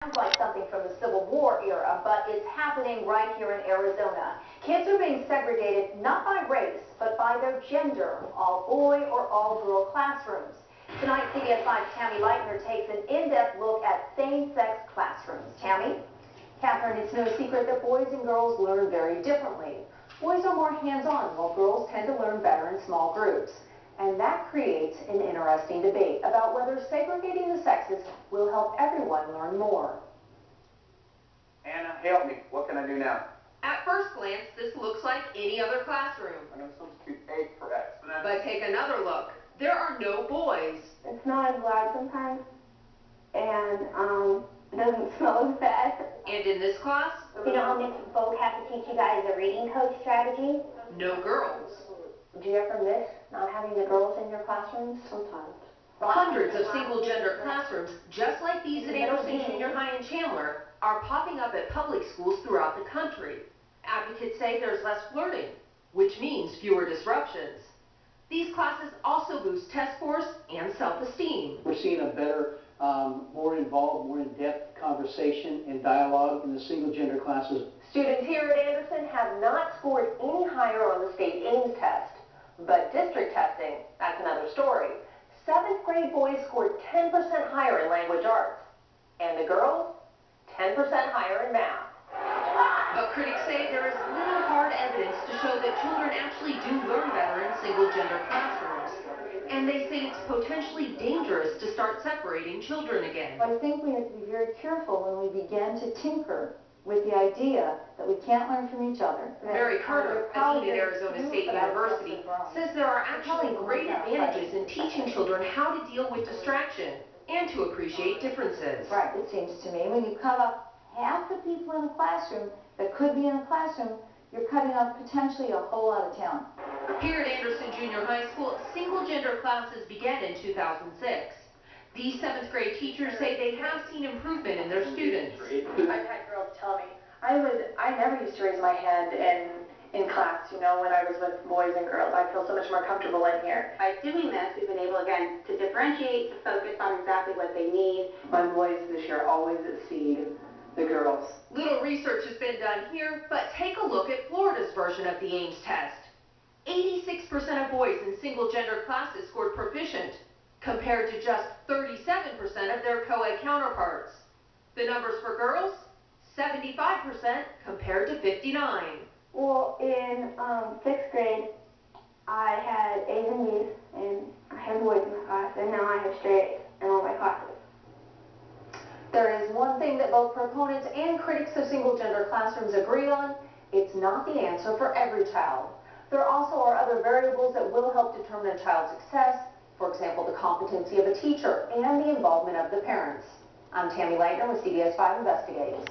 Sounds like something from the Civil War era, but it's happening right here in Arizona. Kids are being segregated not by race, but by their gender, all boy or all girl classrooms. Tonight, CBS 5's Tammy Leitner takes an in-depth look at same-sex classrooms. Tammy? Catherine, it's no secret that boys and girls learn very differently. Boys are more hands-on, while girls tend to learn better in small groups. And that creates an interesting debate about whether segregating the sexes will help everyone learn more. Anna, help me. What can I do now? At first glance, this looks like any other classroom. I'm going to substitute A for X. But take another look. There are no boys. It's not as loud sometimes, and it doesn't smell as bad. And in this class, You know how Miss Vogue has to teach you guys a reading code strategy? no girls. Do you ever miss not having the girls in your classrooms? Sometimes. Hundreds of single-gender classrooms, just like these at Anderson Junior High in Chandler, are popping up at public schools throughout the country. Advocates say there's less flirting, which means fewer disruptions. These classes also boost test scores and self-esteem. We're seeing a better, more involved, more in-depth conversation and dialogue in the single-gender classes. Students here at Anderson have not scored any higher on the state Ames test. But district testing, that's another story. 7th grade boys scored 10% higher in language arts. And the girls, 10% higher in math. But critics say there is little hard evidence to show that children actually do learn better in single-gender classrooms. And they say it's potentially dangerous to start separating children again. I think we have to be very careful when we begin to tinker with the idea that we can't learn from each other. Mary Carter, a dean at Arizona State University, says there are actually great advantages in teaching children how to deal with distraction and to appreciate differences. Right, it seems to me. When you cut off half the people in a classroom that could be in a classroom, you're cutting off potentially a whole lot of talent. Here at Anderson Junior High School, single-gender classes began in 2006. These 7th grade teachers say they have seen improvement in their students. I've had girls tell me, I never used to raise my hand in class, you know, when I was with boys and girls. I feel so much more comfortable in here. By doing this, we've been able, again, to differentiate, to focus on exactly what they need. My boys this year always exceed the girls. Little research has been done here, but take a look at Florida's version of the Ames test. 86% of boys in single-gender classes scored proficient, compared to just 37% of their co-ed counterparts. The numbers for girls, 75% compared to 59%. Well, in 6th grade, I had A's and B's, and I had boys in my class, and now I have straight A's in all my classes. There is one thing that both proponents and critics of single-gender classrooms agree on. It's not the answer for every child. There also are other variables that will help determine a child's success. For example, the competency of a teacher and the involvement of the parents. I'm Tammy Leitner with CBS 5 Investigates.